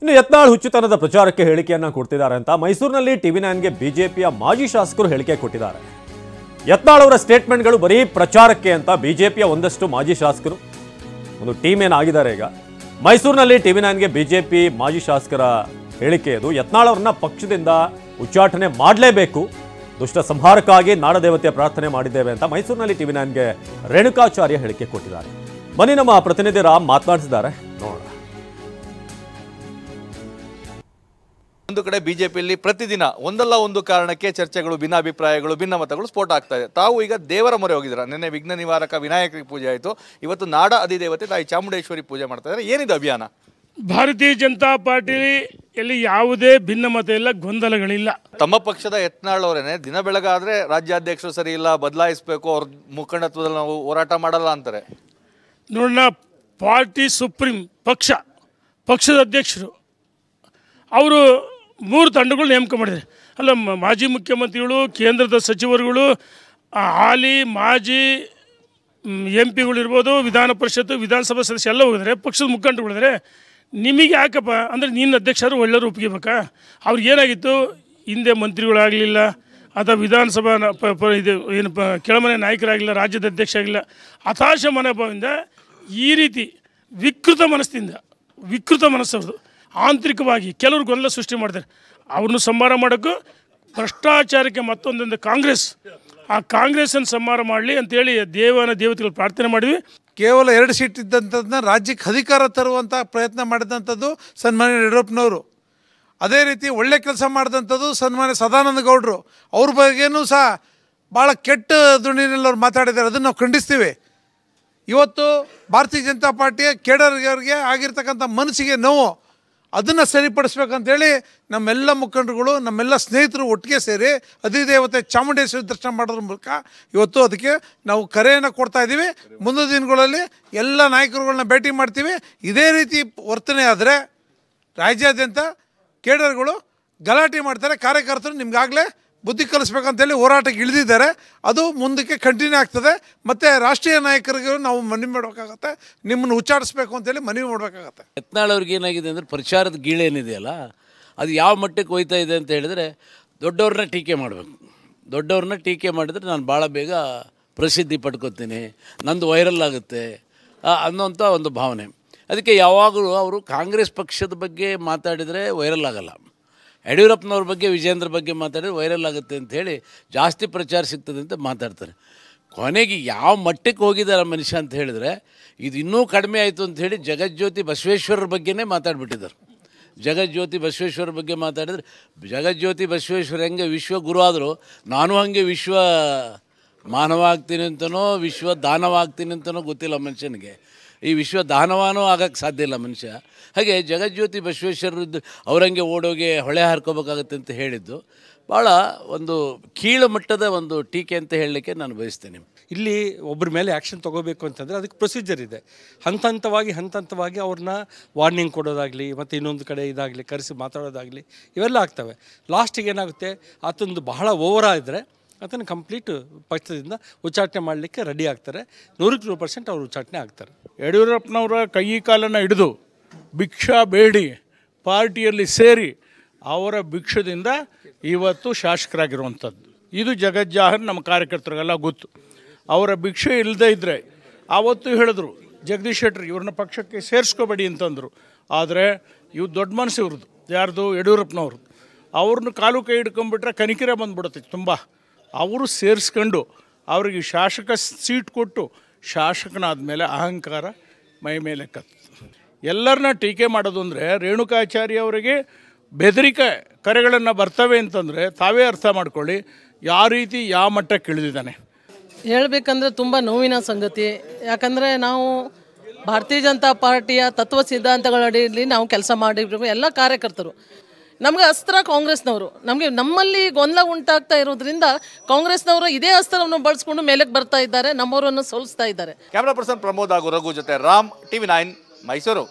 ಇನ್ನು ಯತ್ನಾಳ್ ಹುಚ್ಚುತನದ ಪ್ರಚಾರಕ್ಕೆ ಹೇಳಿಕೆಯನ್ನ ಕೊಡ್ತಿದ್ದಾರೆ ಅಂತ ಮೈಸೂರಿನಲ್ಲಿ ಟಿವಿ9ಗೆ ಬಿಜೆಪಿಯ ಮಾಜಿ ಶಾಸಕರು ಹೇಳಿಕೆ ಕೊಟ್ಟಿದ್ದಾರೆ. ಯತ್ನಾಳ್ ಅವರ ಸ್ಟೇಟ್ಮೆಂಟ್ಗಳು ಬರೀ ಪ್ರಚಾರಕ್ಕೆ ಅಂತ ಬಿಜೆಪಿಯ ಒಂದಷ್ಟು ಮಾಜಿ ಶಾಸಕರು ಒಂದು ಟೀಮ್ ಏನಾಗಿದ್ದಾರೆ. ಈಗ ಮೈಸೂರಿನಲ್ಲಿ ಟಿವಿ9ಗೆ ಬಿಜೆಪಿ ಮಾಜಿ ಶಾಸಕರ ಹೇಳಿಕೆ ಇದು. ಯತ್ನಾಳ್ ಅವರನ್ನ ಪಕ್ಷದಿಂದ ಉಚ್ಚಾಟನೆ ಮಾಡಲೇಬೇಕು, ದುಷ್ಟ ಸಂಹಾರಕ್ಕಾಗಿ ನಾಡದೇವತೆಯ ಪ್ರಾರ್ಥನೆ ಮಾಡಿದ್ದೇವೆ ಅಂತ ಮೈಸೂರಿನಲ್ಲಿ ಟಿವಿ9ಗೆ ರೇಣುಕಾಚಾರ್ಯ ಹೇಳಿಕೆ ಕೊಟ್ಟಿದ್ದಾರೆ. ಬನ್ನಿ ನಮ್ಮ ಪ್ರತಿನಿಧಿ ರಾಮ್ ಮಾತನಾಡಿಸಿದ್ದಾರೆ, ನೋಡೋಣ. ಒಂದು ಕಡೆ ಬಿಜೆಪಿಯಲ್ಲಿ ಪ್ರತಿದಿನ ಒಂದಲ್ಲ ಒಂದು ಕಾರಣಕ್ಕೆ ಚರ್ಚೆಗಳು, ಭಿನ್ನಾಭಿಪ್ರಾಯಗಳು, ಭಿನ್ನಮತಗಳು ಸ್ಫೋಟ ಆಗ್ತಾ ಇದೆ. ತಾವು ಈಗ ದೇವರ ಮೊರೆ ಹೋಗಿದ್ದೀರಾ. ನಿನ್ನೆ ವಿಘ್ನ ನಿವಾರಕ ವಿನಾಯಕರಿಗೆ ಪೂಜೆ ಆಯಿತು, ಇವತ್ತು ನಾಡ ಅಧಿದೇವತೆ ತಾಯಿ ಚಾಮುಂಡೇಶ್ವರಿ ಪೂಜೆ ಮಾಡ್ತಾ ಇದ್ದಾರೆ. ಏನಿದೆ ಅಭಿಯಾನ? ಭಾರತೀಯ ಜನತಾ ಪಾರ್ಟಿಯಲ್ಲಿ ಯಾವುದೇ ಭಿನ್ನಮತ ಇಲ್ಲ, ಗೊಂದಲಗಳಿಲ್ಲ. ತಮ್ಮ ಪಕ್ಷದ ಯತ್ನಾಳ್ ಅವರೇನೆ ದಿನ ಬೆಳಗಾದ್ರೆ ರಾಜ್ಯಾಧ್ಯಕ್ಷರು ಸರಿ ಇಲ್ಲ, ಬದಲಾಯಿಸಬೇಕು, ಅವ್ರ ಮುಖಂಡತ್ವದಲ್ಲಿ ನಾವು ಹೋರಾಟ ಮಾಡಲ್ಲ ಅಂತಾರೆ. ನೋಡೋಣ, ಪಾರ್ಟಿ ಸುಪ್ರೀಂ ಪಕ್ಷದ ಅಧ್ಯಕ್ಷರು ಅವರು 3 ತಂಡಗಳು ನೇಮಕ ಮಾಡಿದ್ದಾರೆ. ಅಲ್ಲ, ಮಾಜಿ ಮುಖ್ಯಮಂತ್ರಿಗಳು, ಕೇಂದ್ರದ ಸಚಿವರುಗಳು, ಹಾಲಿ ಮಾಜಿ MP ಗಳಿರ್ಬೋದು, ವಿಧಾನ ಪರಿಷತ್ತು, ವಿಧಾನಸಭಾ ಸದಸ್ಯ ಎಲ್ಲ ಹೋಗಿದ್ದಾರೆ, ಪಕ್ಷದ ಮುಖಂಡರುಗಳಿದ್ದಾರೆ. ನಿಮಗೆ ಯಾಕಪ್ಪ ಅಂದರೆ ನೀನು ಅಧ್ಯಕ್ಷರು ಒಳ್ಳೆಯವರು ಒಪ್ಪಿಗೆಬೇಕಾ? ಅವ್ರಿಗೆ ಏನಾಗಿತ್ತು, ಹಿಂದೆ ಮಂತ್ರಿಗಳಾಗಲಿಲ್ಲ ಅಥವಾ ವಿಧಾನಸಭಾ ಇದು ಏನು ಕೆಳಮನೆ ನಾಯಕರಾಗಲಿಲ್ಲ, ರಾಜ್ಯದ ಅಧ್ಯಕ್ಷ ಆಗಿಲ್ಲ. ಹತಾಶ ಮನೋಭಾವದಿಂದ ಈ ರೀತಿ ವಿಕೃತ ಮನಸ್ಸವ್ರದ್ದು ಆಂತರಿಕವಾಗಿ ಕೆಲವರು ಗೊಂದಲ ಸೃಷ್ಟಿ ಮಾಡ್ತಾರೆ. ಅವ್ರನ್ನ ಸಂಹಾರ ಮಾಡೋಕ್ಕೂ ಭ್ರಷ್ಟಾಚಾರಕ್ಕೆ ಮತ್ತೊಂದೊಂದು ಕಾಂಗ್ರೆಸ್ಸನ್ನು ಸಂಹಾರ ಮಾಡಲಿ ಅಂತೇಳಿ ದೇವತೆಗಳು ಪ್ರಾರ್ಥನೆ ಮಾಡಿದ್ವಿ. ಕೇವಲ 2 ಸೀಟ್ ಇದ್ದಂಥದ್ದನ್ನ ರಾಜ್ಯಕ್ಕೆ ಅಧಿಕಾರ ತರುವಂಥ ಪ್ರಯತ್ನ ಮಾಡಿದಂಥದ್ದು ಸನ್ಮಾನ್ಯ ಯಡಿಯೂರಪ್ಪನವರು. ಅದೇ ರೀತಿ ಒಳ್ಳೆ ಕೆಲಸ ಮಾಡಿದಂಥದ್ದು ಸನ್ಮಾನ್ಯ ಸದಾನಂದ ಗೌಡರು. ಅವ್ರ ಬಗ್ಗೆನೂ ಸಹ ಭಾಳ ಕೆಟ್ಟ ಧ್ವನಿಯಲ್ಲಿ ಅವ್ರು ಮಾತಾಡಿದ್ದಾರೆ. ಅದನ್ನು ನಾವು ಖಂಡಿಸ್ತೀವಿ. ಇವತ್ತು ಭಾರತೀಯ ಜನತಾ ಪಾರ್ಟಿಯ ಕೇಡರ್ಗೆ ಆಗಿರ್ತಕ್ಕಂಥ ಮನಸ್ಸಿಗೆ ನೋವು, ಅದನ್ನು ಸರಿಪಡಿಸ್ಬೇಕಂತೇಳಿ ನಮ್ಮೆಲ್ಲ ಮುಖಂಡರುಗಳು, ನಮ್ಮೆಲ್ಲ ಸ್ನೇಹಿತರು ಒಟ್ಟಿಗೆ ಸೇರಿ ಅಧಿದೇವತೆ ಚಾಮುಂಡೇಶ್ವರಿ ದರ್ಶನ ಮಾಡೋದ್ರ ಮೂಲಕ ಇವತ್ತು ಅದಕ್ಕೆ ನಾವು ಕರೆಯನ್ನು ಕೊಡ್ತಾ ಇದ್ದೀವಿ. ಮುಂದಿನ ದಿನಗಳಲ್ಲಿ ಎಲ್ಲ ನಾಯಕರುಗಳನ್ನ ಭೇಟಿ ಮಾಡ್ತೀವಿ. ಇದೇ ರೀತಿ ವರ್ತನೆ ಆದರೆ ರಾಜ್ಯಾದ್ಯಂತ ಕೇಡರ್ಗಳು ಗಲಾಟೆ ಮಾಡ್ತಾರೆ. ಕಾರ್ಯಕರ್ತರು ನಿಮ್ಗಾಗಲೇ ಬುದ್ಧಿ ಕಲಿಸ್ಬೇಕಂತೇಳಿ ಹೋರಾಟಕ್ಕೆ ಇಳಿದಿದ್ದಾರೆ. ಅದು ಮುಂದಕ್ಕೆ ಕಂಟಿನ್ಯೂ ಆಗ್ತದೆ. ಮತ್ತು ರಾಷ್ಟ್ರೀಯ ನಾಯಕರಿಗೆ ನಾವು ಮನವಿ ಮಾಡಬೇಕಾಗತ್ತೆ, ನಿಮ್ಮನ್ನು ಉಚ್ಚಾಟಿಸ್ಬೇಕು ಅಂತೇಳಿ ಮನವಿ ಮಾಡಬೇಕಾಗತ್ತೆ. ಯತ್ನಾಳ್ ಅವ್ರಿಗೆ ಏನಾಗಿದೆ ಅಂದರೆ ಪ್ರಚಾರದ ಗೀಳೇನಿದೆಯಲ್ಲ, ಅದು ಯಾವ ಮಟ್ಟಕ್ಕೆ ಹೋಯ್ತಾ ಇದೆ ಅಂತ ಹೇಳಿದ್ರೆ, ದೊಡ್ಡವ್ರನ್ನ ಟೀಕೆ ಮಾಡಿದರೆ ನಾನು ಭಾಳ ಬೇಗ ಪ್ರಸಿದ್ಧಿ ಪಡ್ಕೊತೀನಿ, ನಂದು ವೈರಲ್ ಆಗುತ್ತೆ ಅನ್ನೋಂಥ ಒಂದು ಭಾವನೆ. ಅದಕ್ಕೆ ಯಾವಾಗಲೂ ಅವರು ಕಾಂಗ್ರೆಸ್ ಪಕ್ಷದ ಬಗ್ಗೆ ಮಾತಾಡಿದರೆ ವೈರಲ್ ಆಗಲ್ಲ, ಯಡಿಯೂರಪ್ಪನವ್ರ ಬಗ್ಗೆ, ವಿಜೇಂದ್ರ ಬಗ್ಗೆ ಮಾತಾಡಿದ್ರೆ ವೈರಲ್ ಆಗುತ್ತೆ ಅಂಥೇಳಿ ಜಾಸ್ತಿ ಪ್ರಚಾರ ಸಿಗ್ತದೆ ಅಂತ ಮಾತಾಡ್ತಾರೆ. ಕೊನೆಗೆ ಯಾವ ಮಟ್ಟಕ್ಕೆ ಹೋಗಿದ್ದಾರೆ ಮನುಷ್ಯ ಅಂತ ಹೇಳಿದ್ರೆ, ಇದು ಇನ್ನೂ ಕಡಿಮೆ ಆಯಿತು ಅಂಥೇಳಿ ಜಗಜ್ಯೋತಿ ಬಸವೇಶ್ವರರ ಬಗ್ಗೆನೇ ಮಾತಾಡ್ಬಿಟ್ಟಿದ್ದಾರೆ. ಜಗಜ್ಯೋತಿ ಬಸವೇಶ್ವರ ಬಗ್ಗೆ ಮಾತಾಡಿದ್ರೆ, ಜಗಜ್ಯೋತಿ ಬಸವೇಶ್ವರ ಹೆಂಗೆ ವಿಶ್ವಗುರು ಆದರೂ, ನಾನು ಹಾಗೆ ವಿಶ್ವ ಮಾನವ ಆಗ್ತೀನಿ ಅಂತನೋ ವಿಶ್ವ ದಾನವಾಗ್ತೀನಿ ಅಂತನೋ ಗೊತ್ತಿಲ್ಲ ಮನುಷ್ಯನಿಗೆ. ಈ ವಿಶ್ವ ದಾನವಾನೂ ಆಗೋಕ್ಕೆ ಸಾಧ್ಯ ಇಲ್ಲ ಮನುಷ್ಯ. ಹಾಗೆ ಜಗಜ್ಯೋತಿ ಬಸವೇಶ್ವರದ್ದು ಅವರಂಗೆ ಓಡೋಗೆ ಹೊಳೆ ಹಾರ್ಕೋಬೇಕಾಗತ್ತೆ ಅಂತ ಹೇಳಿದ್ದು ಭಾಳ ಒಂದು ಕೀಳು ಮಟ್ಟದ ಒಂದು ಟೀಕೆ ಅಂತ ಹೇಳಲಿಕ್ಕೆ ನಾನು ಬಯಸ್ತೇನೆ. ಇಲ್ಲಿ ಒಬ್ಬರ ಮೇಲೆ ಆ್ಯಕ್ಷನ್ ತೊಗೋಬೇಕು ಅಂತಂದರೆ ಅದಕ್ಕೆ ಪ್ರೊಸೀಜರ್ ಇದೆ. ಹಂತ ಹಂತವಾಗಿ ಅವ್ರನ್ನ ವಾರ್ನಿಂಗ್ ಕೊಡೋದಾಗಲಿ, ಮತ್ತು ಇನ್ನೊಂದು ಕಡೆ ಇದಾಗಲಿ ಕರೆಸಿ ಮಾತಾಡೋದಾಗಲಿ ಇವೆಲ್ಲ ಆಗ್ತವೆ. ಲಾಸ್ಟಿಗೆ ಏನಾಗುತ್ತೆ, ಆತೊಂದು ಬಹಳ ಓವರ್ ಆಗಿದ್ರೆ ಅದನ್ನು ಕಂಪ್ಲೀಟ್ ಪಕ್ಷದಿಂದ ಉಚ್ಚಾಟನೆ ಮಾಡಲಿಕ್ಕೆ ರೆಡಿ ಆಗ್ತಾರೆ. 100% ಅವರು ಉಚ್ಚಾಟನೆ ಆಗ್ತಾರೆ. ಯಡಿಯೂರಪ್ಪನವರ ಕೈ ಕಾಲನ್ನು ಹಿಡಿದು ಭಿಕ್ಷಾ ಬೇಡಿ ಪಾರ್ಟಿಯಲ್ಲಿ ಸೇರಿ ಅವರ ಭಿಕ್ಷದಿಂದ ಇವತ್ತು ಶಾಸಕರಾಗಿರುವಂಥದ್ದು ಇದು ಜಗಜ್ಜಾಹರ್. ನಮ್ಮ ಕಾರ್ಯಕರ್ತರಿಗೆಲ್ಲ ಗೊತ್ತು. ಅವರ ಭಿಕ್ಷೆ ಇಲ್ಲದೇ ಇದ್ದರೆ ಆವತ್ತು ಹೇಳಿದ್ರು ಜಗದೀಶ್ ಶೆಟ್ಟರ್ ಇವ್ರನ್ನ ಪಕ್ಷಕ್ಕೆ ಸೇರಿಸ್ಕೋಬೇಡಿ ಅಂತಂದರು. ಆದರೆ ಇವು ದೊಡ್ಡ ಮನಸ್ಸು ಇವ್ರದ್ದು, ಯಾರ್ದು? ಯಡಿಯೂರಪ್ಪನವ್ರದ್ದು. ಅವ್ರನ್ನ ಕಾಲು ಕೈ ಹಿಡ್ಕೊಂಡ್ಬಿಟ್ರೆ ಕನಿಕರ ಬಂದ್ಬಿಡುತ್ತೆ ತುಂಬ. ಅವರು ಸೇರಿಸ್ಕೊಂಡು ಅವ್ರಿಗೆ ಶಾಸಕ ಸೀಟ್ ಕೊಟ್ಟು ಶಾಸಕನಾದ ಮೇಲೆ ಅಹಂಕಾರ ಮೈ ಮೇಲೆ ಕತ್ತು. ಎಲ್ಲರನ್ನ ಟೀಕೆ ಮಾಡೋದು ಅಂದರೆ, ರೇಣುಕಾಚಾರ್ಯ ಅವರಿಗೆ ಬೆದರಿಕೆ ಕರೆಗಳನ್ನು ಬರ್ತವೆ ಅಂತಂದರೆ ತಾವೇ ಅರ್ಥ ಮಾಡ್ಕೊಳ್ಳಿ ಯಾವ ರೀತಿ ಯಾವ ಮಟ್ಟಕ್ಕೆ ಇಳಿದಿದ್ದಾನೆ. ಹೇಳಬೇಕಂದ್ರೆ ತುಂಬ ನೋವಿನ ಸಂಗತಿ. ಯಾಕಂದರೆ ನಾವು ಭಾರತೀಯ ಜನತಾ ಪಾರ್ಟಿಯ ತತ್ವ ಸಿದ್ಧಾಂತಗಳಡಿಯಲ್ಲಿ ನಾವು ಕೆಲಸ ಮಾಡಿರ್ಬೇಕು ಎಲ್ಲ ಕಾರ್ಯಕರ್ತರು. ನಮಗೆ ಅಸ್ತ್ರ ಕಾಂಗ್ರೆಸ್ನವರು. ನಮ್ಮಲ್ಲಿ ಗೊಂದಲ ಉಂಟಾಗ್ತಾ ಇರೋದ್ರಿಂದ ಕಾಂಗ್ರೆಸ್ನವರು ಇದೇ ಅಸ್ತ್ರವನ್ನು ಬಳಸ್ಕೊಂಡು ಮೇಲಕ್ಕೆ ಬರ್ತಾ ಇದ್ದಾರೆ, ನಮ್ಮವರನ್ನು ಸೋಲಿಸ್ತಾ ಇದ್ದಾರೆ. ಕ್ಯಾಮರಾ ಪರ್ಸನ್ ಪ್ರಮೋದ್ ಹಾಗೂ ರಘು ಜೊತೆ ರಾಮ್, ಟಿವಿ9 ಮೈಸೂರು.